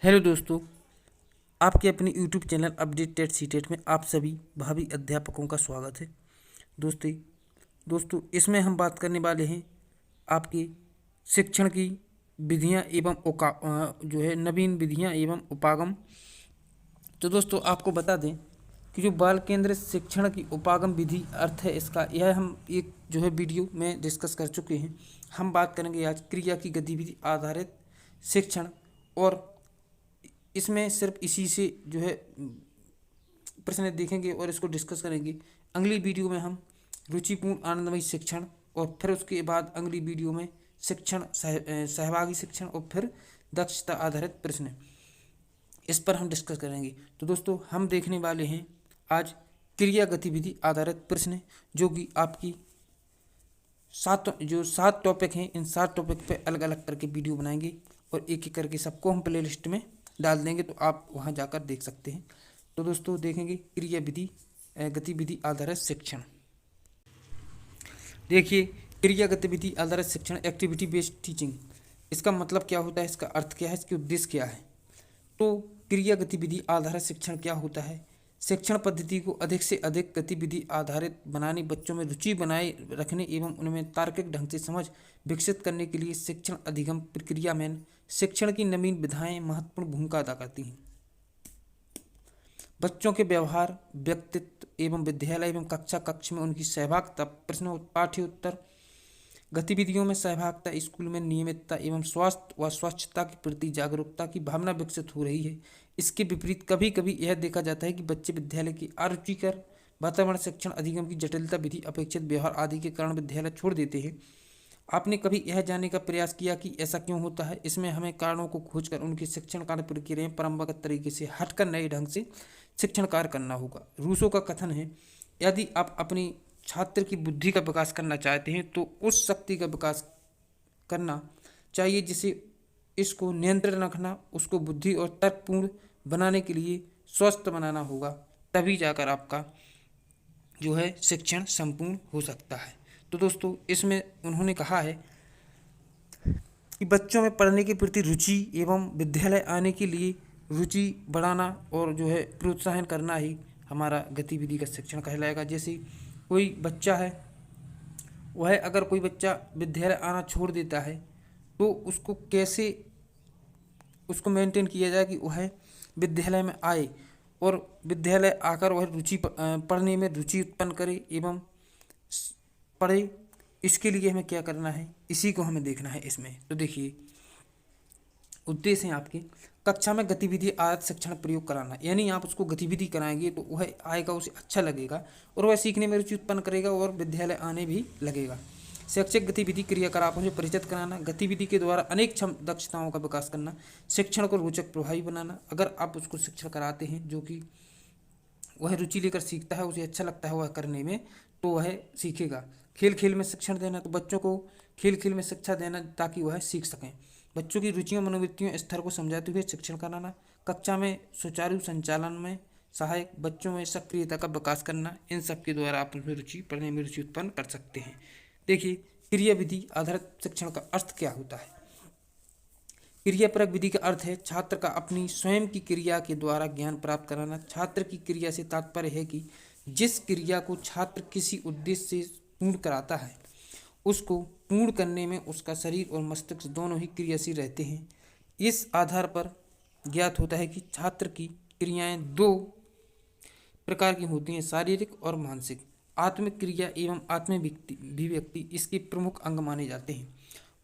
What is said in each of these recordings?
Hello दोस्तों, आपके अपने यूट्यूब चैनल अपडेटेड सीटेट में आप सभी भावी अध्यापकों का स्वागत है। दोस्तों इसमें हम बात करने वाले हैं आपके शिक्षण की विधियां एवं जो है नवीन विधियां एवं उपागम। तो दोस्तों आपको बता दें कि जो बाल केंद्रित शिक्षण की उपागम विधि अर्थ है इसका, यह हम एक जो है वीडियो में डिस्कस कर चुके हैं। हम बात करेंगे आज क्रिया की गतिविधि आधारित शिक्षण, और इसमें सिर्फ इसी से जो है प्रश्न देखेंगे और इसको डिस्कस करेंगे। अगली वीडियो में हम रुचिपूर्ण आनंदमय शिक्षण, और फिर उसके बाद अगली वीडियो में शिक्षण सहभागी शिक्षण, और फिर दक्षता आधारित प्रश्न, इस पर हम डिस्कस करेंगे। तो दोस्तों हम देखने वाले हैं आज क्रिया गतिविधि आधारित प्रश्न, जो कि आपकी सात टॉपिक हैं। इन 7 टॉपिक पे अलग अलग करके वीडियो बनाएंगे और एक एक करके सबको हम प्ले लिस्ट में डाल देंगे, तो आप वहां जाकर देख सकते हैं। तो दोस्तों देखेंगे क्रिया विधि गतिविधि आधारित शिक्षण। देखिए, क्रिया गतिविधि आधारित शिक्षण एक्टिविटी बेस्ड टीचिंग, इसका मतलब क्या होता है, इसका अर्थ क्या है, इसके उद्देश्य क्या है। तो क्रिया गतिविधि आधारित शिक्षण क्या होता है? शिक्षण पद्धति को अधिक से अधिक गतिविधि आधारित बनाने, बच्चों में रुचि बनाए रखने एवं उनमें तार्किक ढंग से समझ विकसित करने के लिए शिक्षण अधिगम प्रक्रिया में शिक्षण की नवीन विधाएं महत्वपूर्ण भूमिका अदा करती हैं। बच्चों के व्यवहार, व्यक्तित्व एवं विद्यालय एवं कक्षा कक्ष में उनकी सहभागिता, प्रश्न पाठ्योत्तर गतिविधियों में सहभागिता, स्कूल में नियमितता एवं स्वास्थ्य व स्वच्छता के प्रति जागरूकता की भावना विकसित हो रही है। इसके विपरीत कभी कभी यह देखा जाता है कि बच्चे विद्यालय की अरुचिकर वातावरण, शिक्षण अधिगम की जटिलता, विधि अपेक्षित व्यवहार आदि के कारण विद्यालय छोड़ देते हैं। आपने कभी यह जानने का प्रयास किया कि ऐसा क्यों होता है? इसमें हमें कारणों को खोजकर उनकी शिक्षण कार्य प्रक्रिया परंपरागत तरीके से हटकर नए ढंग से शिक्षण कार्य करना होगा। रूसो का कथन है, यदि आप अपनी छात्र की बुद्धि का विकास करना चाहते हैं तो उस शक्ति का विकास करना चाहिए जिसे इसको नियंत्रण रखना, उसको बुद्धि और तर्कपूर्ण बनाने के लिए स्वस्थ बनाना होगा, तभी जाकर आपका जो है शिक्षण संपूर्ण हो सकता है। तो दोस्तों इसमें उन्होंने कहा है कि बच्चों में पढ़ने के प्रति रुचि एवं विद्यालय आने के लिए रुचि बढ़ाना और जो है प्रोत्साहन करना ही हमारा गतिविधि का शिक्षण कहलाएगा। जैसे कोई बच्चा है, वह अगर कोई बच्चा विद्यालय आना छोड़ देता है तो उसको कैसे उसको मेंटेन किया जाए कि वह विद्यालय में आए और विद्यालय आकर वह पढ़ने में रुचि उत्पन्न करे एवं पढ़े। इसके लिए हमें क्या करना है, इसी को हमें देखना है इसमें। तो देखिए, उद्देश्य है आपके कक्षा में गतिविधि आधारित शिक्षण प्रयोग कराना, यानी आप उसको गतिविधि कराएंगे तो वह आएगा, उसे अच्छा लगेगा और वह सीखने में रुचि उत्पन्न करेगा और विद्यालय आने भी लगेगा। शैक्षिक गतिविधि क्रियाकलापों से परिचित कराना, गतिविधि के द्वारा अनेक दक्षताओं का विकास करना, शिक्षण को रोचक प्रभावी बनाना। अगर आप उसको शिक्षण कराते हैं जो कि वह रुचि लेकर सीखता है, उसे अच्छा लगता है वह करने में, तो वह सीखेगा। खेल खेल में शिक्षण देना, तो बच्चों को खेल खेल में शिक्षा देना ताकि वह सीख सकें। बच्चों की रुचियों मनोवृत्तियों स्तर को समझाते हुए शिक्षण कराना। कक्षा में सुचारू संचालन में सहायक, बच्चों में सक्रियता का विकास करना। इन सब के द्वारा आप उसमें रुचि, पढ़ने में रुचि उत्पन्न कर सकते हैं। देखिए, क्रिया विधि आधारित शिक्षण का अर्थ क्या होता है। क्रियापरक विधि का अर्थ है छात्र का अपनी स्वयं की क्रिया के द्वारा ज्ञान प्राप्त कराना। छात्र की क्रिया से तात्पर्य है कि जिस क्रिया को छात्र किसी उद्देश्य से पूर्ण कराता है, उसको पूर्ण करने में उसका शरीर और मस्तिष्क दोनों ही क्रियाशील रहते हैं। इस आधार पर ज्ञात होता है कि छात्र की क्रियाएं 2 प्रकार की होती हैं, शारीरिक और मानसिक। आत्मिक क्रिया एवं अभिव्यक्ति इसके प्रमुख अंग माने जाते हैं।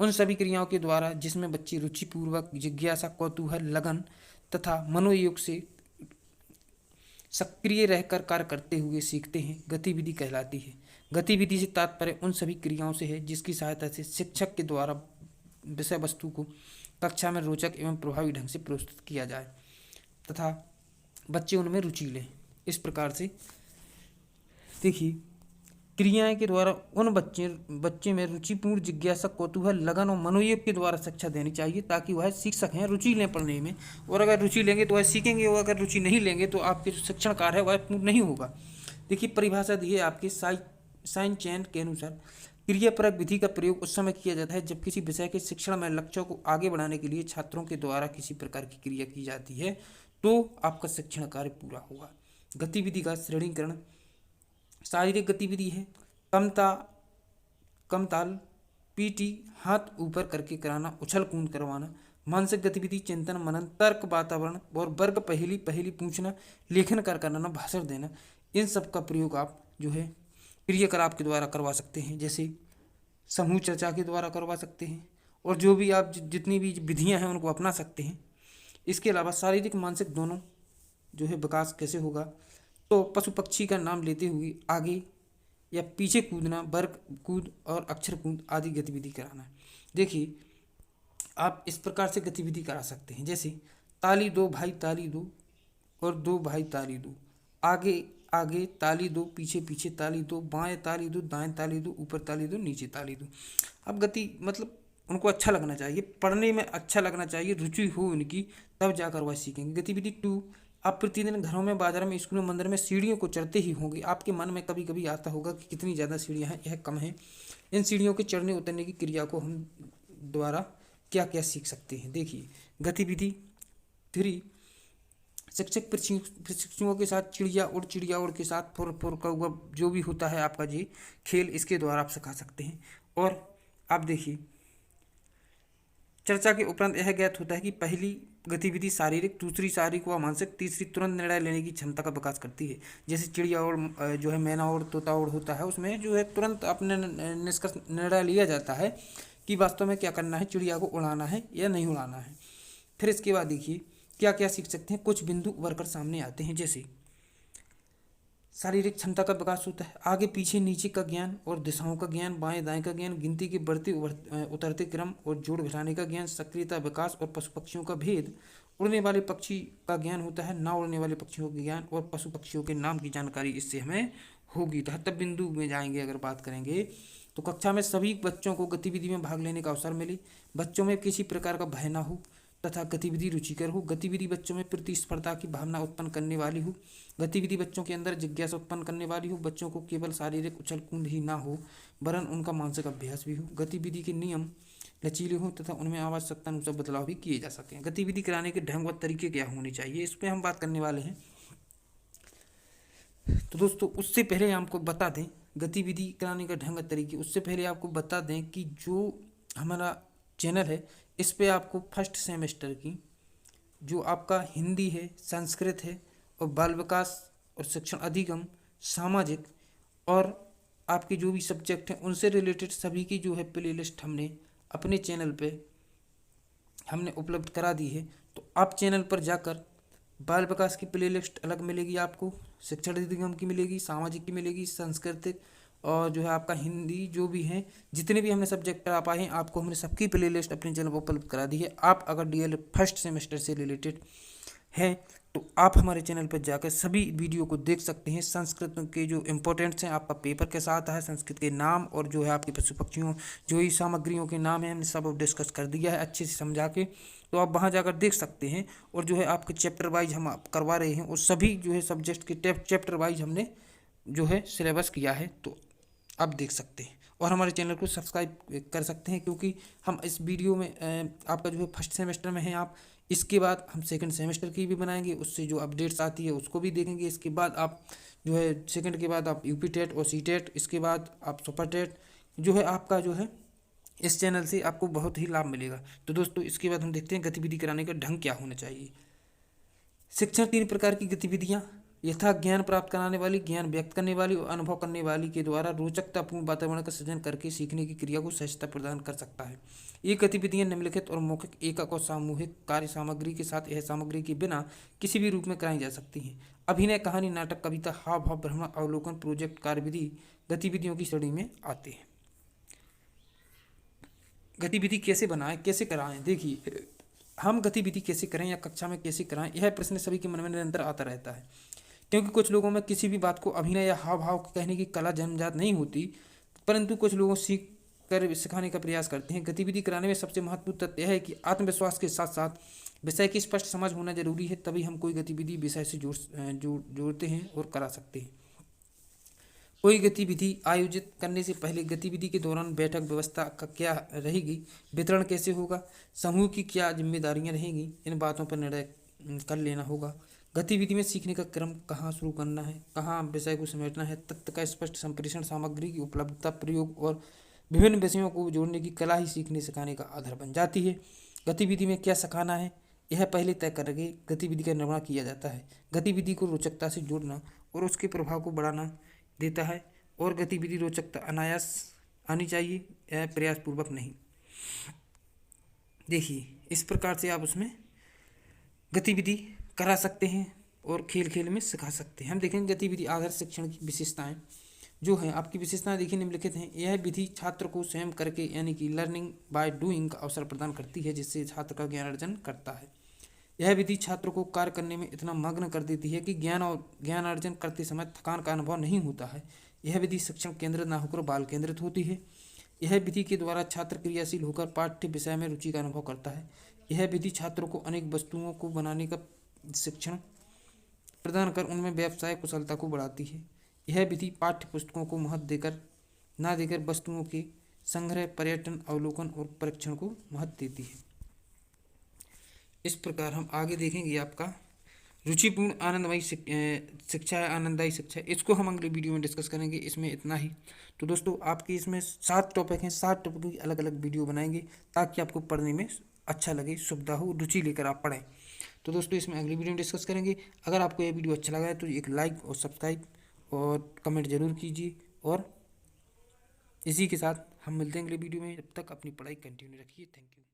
उन सभी क्रियाओं के द्वारा जिसमें बच्चे रुचिपूर्वक, जिज्ञासा, कौतूहल, लगन तथा मनोयोग से सक्रिय रहकर कार्य करते हुए सीखते हैं, गतिविधि कहलाती है। गतिविधि से तात्पर्य उन सभी क्रियाओं से है जिसकी सहायता से शिक्षक के द्वारा विषय वस्तु को कक्षा में रोचक एवं प्रभावी ढंग से प्रस्तुत किया जाए तथा बच्चे उनमें रुचि लें। इस प्रकार से देखिए, क्रियाएं के द्वारा उन बच्चे में रुचिपूर्ण, जिज्ञासा, कौतूहल, लगन और मनोयोग के द्वारा शिक्षा देनी चाहिए ताकि वह सीख सकें, रुचि लें पढ़ने में। और अगर रुचि लेंगे तो वह सीखेंगे, और अगर रुचि नहीं लेंगे तो आपके जो शिक्षण कार्य है वह पूर्ण नहीं होगा। देखिए, परिभाषा दी है आपके साइन चैन के अनुसार, क्रियापरक विधि का प्रयोग उस समय किया जाता है जब किसी विषय के शिक्षण में लक्ष्यों को आगे बढ़ाने के लिए छात्रों के द्वारा किसी प्रकार की क्रिया की जाती है तो आपका शिक्षण कार्य पूरा होगा। गतिविधि का श्रेणीकरण, शारीरिक गतिविधि है, कमताल, पीटी, हाथ ऊपर करके कराना, उछल कूद करवाना। मानसिक गतिविधि चिंतन मनन, तर्क, वातावरण और वर्ग पहेली पूछना, लेखन कर कराना, भाषण देना। इन सब का प्रयोग आप जो है क्रियाकलाप के द्वारा करवा सकते हैं, जैसे समूह चर्चा के द्वारा करवा सकते हैं और जो भी आप जितनी भी विधियां हैं उनको अपना सकते हैं। इसके अलावा शारीरिक मानसिक दोनों जो है विकास कैसे होगा, तो पशु पक्षी का नाम लेते हुए आगे या पीछे कूदना, वर्ग कूद और अक्षर कूद आदि गतिविधि कराना। देखिए आप इस प्रकार से गतिविधि करा सकते हैं, जैसे ताली दो भाई ताली दो और दो भाई ताली दो, आगे आगे ताली दो, पीछे पीछे ताली दो, बाएं ताली दो, दाएं ताली दो, ऊपर ताली दो, नीचे ताली दो। अब गति मतलब उनको अच्छा लगना चाहिए, पढ़ने में अच्छा लगना चाहिए, रुचि हो उनकी, तब जाकर वह सीखेंगे। गतिविधि 2, आप प्रतिदिन घरों में, बाजार में, स्कूलों, मंदिर में सीढ़ियों को चढ़ते ही होंगे। आपके मन में कभी कभी आता होगा कि कितनी ज़्यादा सीढ़ियाँ हैं, यह कम है। इन सीढ़ियों के चढ़ने उतरने की क्रिया को हम द्वारा क्या क्या सीख सकते हैं। देखिए गतिविधि 3, शिक्षक प्रशिक्षुओं के साथ चिड़िया उड़ के साथ फुर कौवा जो भी होता है आपका जी खेल, इसके द्वारा आप सिखा सकते हैं। और आप देखिए चर्चा के उपरांत यह ज्ञात होता है कि पहली गतिविधि शारीरिक, दूसरी शारीरिक व मानसिक, तीसरी तुरंत निर्णय लेने की क्षमता का विकास करती है। जैसे चिड़िया उड़ जो है, मैना उड़, तोता उड़ होता है, उसमें जो है तुरंत अपने निष्कर्ष निर्णय लिया जाता है कि वास्तव में क्या करना है, चिड़िया को उड़ाना है या नहीं उड़ाना है। फिर इसके बाद देखिए क्या क्या सीख सकते हैं, कुछ बिंदु उभर कर सामने आते हैं, जैसे शारीरिक क्षमता का विकास होता है, आगे पीछे नीचे का ज्ञान और दिशाओं का ज्ञान, बाएं दाएं का ज्ञान, गिनती के बढ़ते उतरते क्रम और जोड़ घटाने का ज्ञान, सक्रियता विकास और पशु पक्षियों का भेद, उड़ने वाले पक्षी का ज्ञान होता है, ना उड़ने वाले पक्षियों का ज्ञान और पशु पक्षियों के नाम की जानकारी इससे हमें होगी। 73 बिंदु में जाएंगे अगर बात करेंगे तो कक्षा में सभी बच्चों को गतिविधि में भाग लेने का अवसर मिले, बच्चों में किसी प्रकार का भय ना हो तथा गतिविधि रुचिकर हो, गतिविधि बच्चों में प्रतिस्पर्धा की भावना उत्पन्न करने वाली हो, गतिविधि बच्चों के अंदर जिज्ञासा उत्पन्न करने वाली हो, बच्चों को केवल शारीरिक उछल कूद ही ना हो वरन उनका मानसिक अभ्यास भी हो, गतिविधि के नियम लचीले हों तथा उनमें आवश्यकता अनुसार बदलाव भी किए जा सकें। गतिविधि कराने के ढंग व तरीके क्या होने चाहिए, इस पर हम बात करने वाले हैं। तो दोस्तों उससे पहले आपको बता दें गतिविधि कराने का ढंग तरीके, उससे पहले आपको बता दें कि जो हमारा चैनल है इस पे आपको फर्स्ट सेमेस्टर की जो आपका हिंदी है, संस्कृत है और बाल विकास और शिक्षण अधिगम, सामाजिक और आपके जो भी सब्जेक्ट हैं उनसे रिलेटेड सभी की जो है प्ले लिस्ट हमने अपने चैनल पे हमने उपलब्ध करा दी है। तो आप चैनल पर जाकर बाल विकास की प्ले लिस्ट अलग मिलेगी, आपको शिक्षण अधिगम की मिलेगी, सामाजिक की मिलेगी, सांस्कृतिक और जो है आपका हिंदी, जो भी हैं जितने भी हमने सब्जेक्ट करा पाए हैं आपको हमने सबकी प्ले लिस्ट अपने चैनल पर उपलब्ध करा दी है। आप अगर डीएलएड फर्स्ट सेमेस्टर से रिलेटेड हैं तो आप हमारे चैनल पर जाकर सभी वीडियो को देख सकते हैं। संस्कृत के जो इम्पोर्टेंट्स हैं, आपका पेपर कैसा आता है, संस्कृत के नाम और जो है आपके पशु पक्षियों जो ही सामग्रियों के नाम हैं हमने सब डिस्कस कर दिया है अच्छे से समझा के, तो आप वहाँ जाकर देख सकते हैं। और जो है आपके चैप्टर वाइज हम करवा रहे हैं और सभी जो है सब्जेक्ट के चैप्टर वाइज हमने जो है सिलेबस किया है, तो आप देख सकते हैं और हमारे चैनल को सब्सक्राइब कर सकते हैं क्योंकि हम इस वीडियो में आपका जो है फर्स्ट सेमेस्टर में है आप, इसके बाद हम सेकंड सेमेस्टर की भी बनाएंगे, उससे जो अपडेट्स आती है उसको भी देखेंगे। इसके बाद आप जो है सेकंड के बाद आप यूपी टेट और सी टेट, इसके बाद आप सुपर टेट जो है आपका जो है इस चैनल से आपको बहुत ही लाभ मिलेगा। तो दोस्तों इसके बाद हम देखते हैं गतिविधि कराने का ढंग क्या होना चाहिए। शिक्षण 3 प्रकार की गतिविधियाँ यथा ज्ञान प्राप्त कराने वाली, ज्ञान व्यक्त करने वाली और अनुभव करने वाली के द्वारा रोचकतापूर्ण वातावरण का सृजन करके सीखने की क्रिया को सहजता प्रदान कर सकता है। ये गतिविधियां निम्नलिखित और मौखिक, एकक और सामूहिक कार्य सामग्री के साथ यह सामग्री के बिना किसी भी रूप में कराई जा सकती हैं। अभिनय, कहानी, नाटक, कविता, हाव भाव, भ्रमण, अवलोकन, प्रोजेक्ट, कार्यविधि गतिविधियों की श्रेणी में आते हैं। गतिविधि कैसे बनाएं, कैसे कराएं, देखिए हम गतिविधि कैसे करें या कक्षा में कैसे कराएं, यह प्रश्न सभी के मन में निरंतर आता रहता है क्योंकि कुछ लोगों में किसी भी बात को अभिनय या हाव भाव कहने की कला जन्मजात नहीं होती, परंतु कुछ लोगों सीख कर सिखाने का प्रयास करते हैं। गतिविधि कराने में सबसे महत्वपूर्ण तथ्य यह है कि आत्मविश्वास के साथ साथ विषय की स्पष्ट समझ होना जरूरी है, तभी हम कोई गतिविधि विषय से जोड़ते हैं और करा सकते हैं। कोई गतिविधि आयोजित करने से पहले गतिविधि के दौरान बैठक व्यवस्था का क्या रहेगी, वितरण कैसे होगा, समूह की क्या जिम्मेदारियां रहेंगी, इन बातों पर निर्णय कर लेना होगा। गतिविधि में सीखने का क्रम कहाँ शुरू करना है, कहाँ विषय को समेटना है, तथ्य का स्पष्ट संप्रेषण, सामग्री की उपलब्धता, प्रयोग और विभिन्न विषयों को जोड़ने की कला ही सीखने सिखाने का आधार बन जाती है। गतिविधि में क्या सिखाना है यह पहले तय करके गतिविधि का निर्माण किया जाता है। गतिविधि को रोचकता से जोड़ना और उसके प्रभाव को बढ़ाना देता है, और गतिविधि रोचकता अनायास आनी चाहिए, यह प्रयासपूर्वक नहीं। देखिए इस प्रकार से आप उसमें गतिविधि करा सकते हैं और खेल खेल में सिखा सकते हैं। हम देखेंगे गतिविधि आधार शिक्षण की विशेषताएं जो हैं, आपकी विशेषताएं देखिए निम्नलिखित हैं। यह विधि छात्र को स्वयं करके यानी कि लर्निंग बाय डूइंग का अवसर प्रदान करती है, जिससे छात्र का ज्ञान अर्जन करता है। यह विधि छात्र को कार्य करने में इतना मग्न कर देती है कि ज्ञान अर्जन करते समय थकान का अनुभव नहीं होता है। यह विधि शिक्षण केंद्रित न होकर बाल केंद्रित होती है। यह विधि के द्वारा छात्र क्रियाशील होकर पाठ्य विषय में रुचि का अनुभव करता है। यह विधि छात्रों को अनेक वस्तुओं को बनाने का शिक्षण प्रदान कर उनमें व्यवसाय कुशलता को बढ़ाती है। यह विधि पाठ्य पुस्तकों को महत्व देकर वस्तुओं के संग्रह, पर्यटन, अवलोकन और परीक्षण को महत्व देती है। इस प्रकार हम आगे देखेंगे आपका रुचिपूर्ण आनंदमयी शिक्षा है, आनंददायी शिक्षा, इसको हम अगले वीडियो में डिस्कस करेंगे। इसमें इतना ही। तो दोस्तों आपके इसमें 7 टॉपिक हैं, 7 टॉपिक की अलग अलग वीडियो बनाएंगे ताकि आपको पढ़ने में अच्छा लगे, सुविधा हो, रुचि लेकर आप पढ़ें। तो दोस्तों इसमें अगली वीडियो में डिस्कस करेंगे। अगर आपको ये वीडियो अच्छा लगा है तो एक लाइक और सब्सक्राइब और कमेंट जरूर कीजिए, और इसी के साथ हम मिलते हैं अगले वीडियो में। जब तक अपनी पढ़ाई कंटिन्यू रखिए। Thank you.